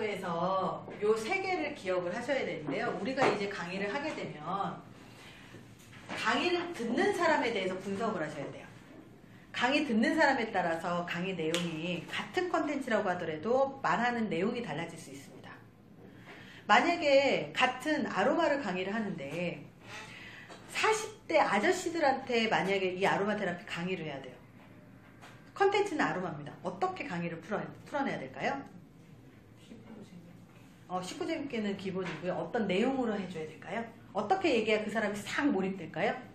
강의라고 해서 요 세 개를 기억을 하셔야 되는데요. 우리가 이제 강의를 하게 되면 강의를 듣는 사람에 대해서 분석을 하셔야 돼요. 강의 듣는 사람에 따라서 강의 내용이 같은 컨텐츠라고 하더라도 말하는 내용이 달라질 수 있습니다. 만약에 같은 아로마를 강의를 하는데 40대 아저씨들한테 만약에 이 아로마 테라피 강의를 해야 돼요. 컨텐츠는 아로마입니다. 어떻게 강의를 풀어내야 될까요? 쉽고 재밌게는 기본이고요. 어떤 내용으로 해줘야 될까요? 어떻게 얘기해야 그 사람이 싹 몰입될까요?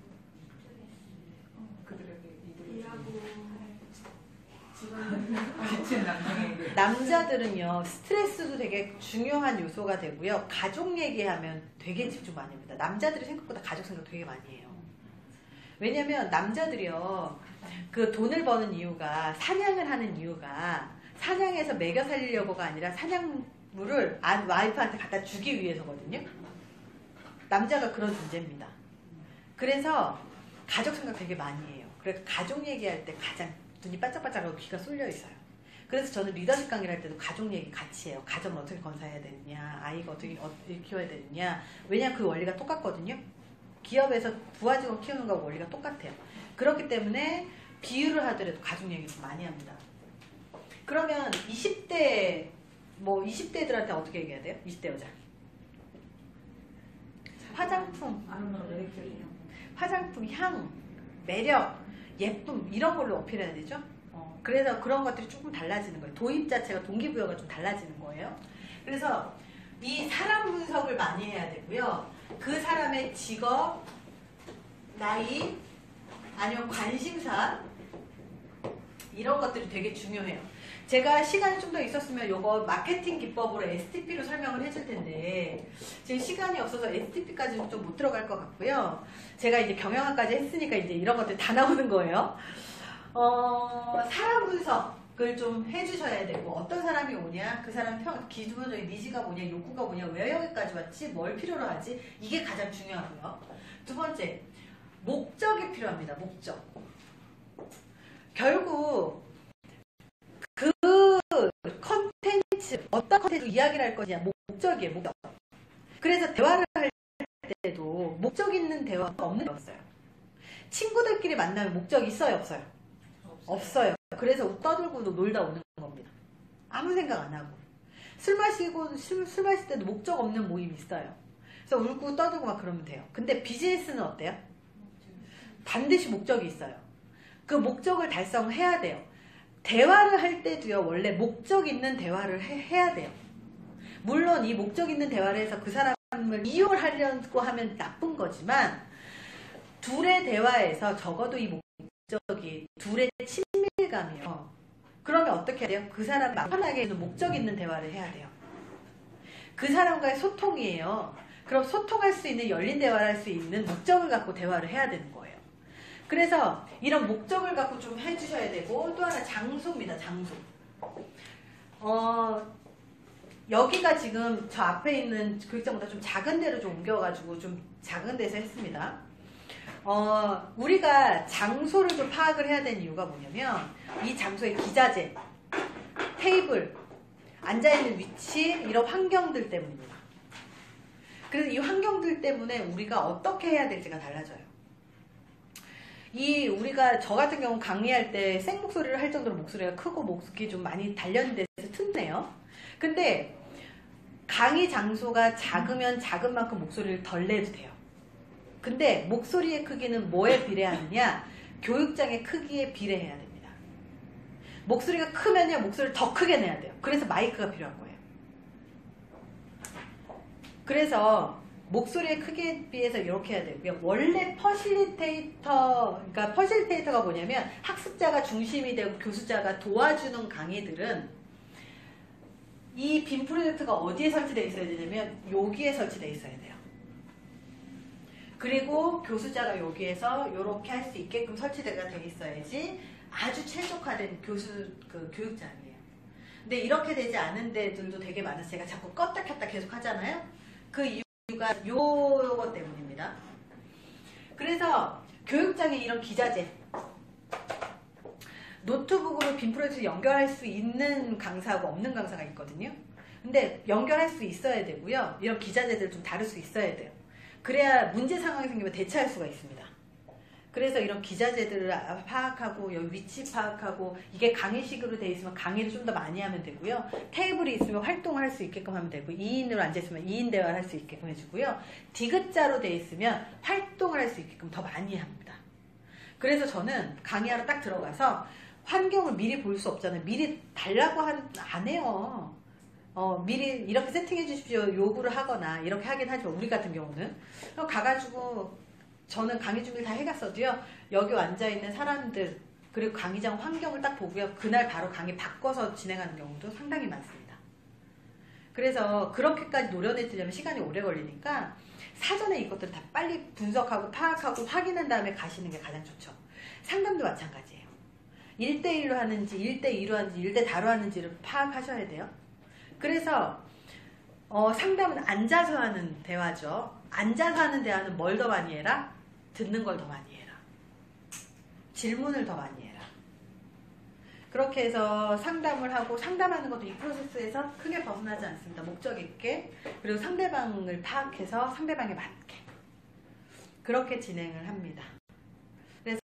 남자들은요, 스트레스도 되게 중요한 요소가 되고요. 가족 얘기하면 되게 집중 많이 합니다. 남자들이 생각보다 가족 생각 되게 많이 해요. 왜냐면 남자들이요, 그 돈을 버는 이유가, 사냥을 하는 이유가 사냥해서 먹여 살리려고가 아니라 사냥물을 와이프한테 갖다 주기 위해서거든요. 남자가 그런 존재입니다. 그래서 가족 생각 되게 많이 해요. 그래서 가족 얘기할 때 가장 눈이 반짝반짝하고 귀가 쏠려 있어요. 그래서 저는 리더십 강의를 할 때도 가족 얘기 같이 해요. 가정을 어떻게 건사해야 되느냐, 아이가 어떻게 키워야 되느냐. 왜냐하면 그 원리가 똑같거든요. 기업에서 부하 직원 키우는 거하고 원리가 똑같아요. 그렇기 때문에 비유를 하더라도 가족 얘기 좀 많이 합니다. 그러면 20대, 20대들한테 어떻게 얘기해야 돼요? 20대 여자. 화장품, 화장품, 향, 매력, 예쁨 이런 걸로 어필해야 되죠. 그래서 그런 것들이 조금 달라지는 거예요. 도입 자체가 동기부여가 좀 달라지는 거예요. 그래서 이 사람 분석을 많이 해야 되고요. 그 사람의 직업, 나이, 아니면 관심사 이런 것들이 되게 중요해요. 제가 시간이 좀 더 있었으면 요거 마케팅 기법으로 STP로 설명을 해줄 텐데 지금 시간이 없어서 STP까지는 좀 못 들어갈 것 같고요. 제가 이제 경영학까지 했으니까 이제 이런 것들 다 나오는 거예요. 사람 분석을 좀 해주셔야 되고, 어떤 사람이 오냐, 그 사람 기본적인 니즈가 뭐냐, 욕구가 뭐냐, 왜 여기까지 왔지, 뭘 필요로 하지, 이게 가장 중요하고요. 두 번째, 목적이 필요합니다. 목적. 결국 그 컨텐츠, 어떤 컨텐츠로 이야기를 할 거냐, 목적이에요. 목적. 그래서 대화를 할 때도 목적 있는 대화가 없는 게 없어요. 친구들끼리 만나면 목적이 있어요, 없어요? 없어요. 그래서 떠들고 놀다 오는 겁니다. 아무 생각 안 하고. 술 마실 때도 목적 없는 모임이 있어요. 그래서 울고 떠들고 막 그러면 돼요. 근데 비즈니스는 어때요? 반드시 목적이 있어요. 그 목적을 달성해야 돼요. 대화를 할 때도요, 원래 목적 있는 대화를 해야 돼요. 물론 이 목적 있는 대화를 해서 그 사람을 이용하려고 하면 나쁜 거지만, 둘의 대화에서 적어도 이 목적이 둘의 친밀감이에요. 그러면 어떻게 해야 돼요? 그 사람이 편하게 목적 있는 대화를 해야 돼요. 그 사람과의 소통이에요. 그럼 소통할 수 있는, 열린 대화를 할 수 있는 목적을 갖고 대화를 해야 되는 거예요. 그래서 이런 목적을 갖고 좀 해주셔야 되고, 또 하나 장소입니다. 장소. 여기가 지금 저 앞에 있는 교육장보다 좀 작은 데로 좀 옮겨가지고 좀 작은 데서 했습니다. 우리가 장소를 좀 파악을 해야 되는 이유가 뭐냐면, 이 장소의 기자재, 테이블, 앉아있는 위치, 이런 환경들 때문입니다. 그래서 이 환경들 때문에 우리가 어떻게 해야 될지가 달라져요. 우리가 저 같은 경우 강의할 때 생목소리를 할 정도로 목소리가 크고 목이 좀 많이 단련돼서 튼튼해요. 근데 강의 장소가 작으면 작은 만큼 목소리를 덜 내도 돼요. 근데 목소리의 크기는 뭐에 비례하느냐? 교육장의 크기에 비례해야 됩니다. 목소리가 크면요, 목소리를 더 크게 내야 돼요. 그래서 마이크가 필요한 거예요. 그래서 목소리의 크기에 비해서 이렇게 해야 되고요. 원래 그러니까 퍼실테이터가 뭐냐면 학습자가 중심이 되고 교수자가 도와주는 강의들은 이 빔 프로젝트가 어디에 설치되어 있어야 되냐면 여기에 설치되어 있어야 돼요. 그리고 교수자가 여기에서 이렇게 할 수 있게끔 설치가 되어 있어야지 아주 최적화된 교육장이에요. 근데 이렇게 되지 않은 데들도 되게 많아서 제가 자꾸 껐다 켰다 계속 하잖아요. 그 이유가 요거 때문입니다. 그래서 교육장에 이런 기자재, 노트북으로 빔 프로젝트를 연결할 수 있는 강사하고 없는 강사가 있거든요. 근데 연결할 수 있어야 되고요. 이런 기자재들 좀 다룰 수 있어야 돼요. 그래야 문제 상황이 생기면 대처할 수가 있습니다. 그래서 이런 기자재들을 파악하고 여기 위치 파악하고 이게 강의식으로 돼 있으면 강의를 좀 더 많이 하면 되고요. 테이블이 있으면 활동을 할 수 있게끔 하면 되고 2인으로 앉아있으면 2인 대화를 할 수 있게끔 해주고요. 디귿자로 돼 있으면 활동을 할 수 있게끔 더 많이 합니다. 그래서 저는 강의하러 딱 들어가서 환경을 미리 볼 수 없잖아요. 미리 달라고 안 해요. 미리 이렇게 세팅해 주십시오 요구를 하거나 이렇게 하긴 하지만 우리 같은 경우는 가가지고 저는 강의 준비를 다 해갔어도요. 여기 앉아있는 사람들 그리고 강의장 환경을 딱 보고요. 그날 바로 강의 바꿔서 진행하는 경우도 상당히 많습니다. 그래서 그렇게까지 노려내려면 시간이 오래 걸리니까 사전에 이것들을 다 빨리 분석하고 파악하고 확인한 다음에 가시는 게 가장 좋죠. 상담도 마찬가지예요. 1대1로 하는지 1대2로 하는지 1대4로 하는지를 파악하셔야 돼요. 그래서 상담은 앉아서 하는 대화죠. 앉아서 하는 대화는 뭘 더 많이 해라? 듣는 걸 더 많이 해라. 질문을 더 많이 해라. 그렇게 해서 상담을 하고 상담하는 것도 이 프로세스에서 크게 벗어나지 않습니다. 목적 있게 그리고 상대방을 파악해서 상대방에 맞게 그렇게 진행을 합니다. 그래서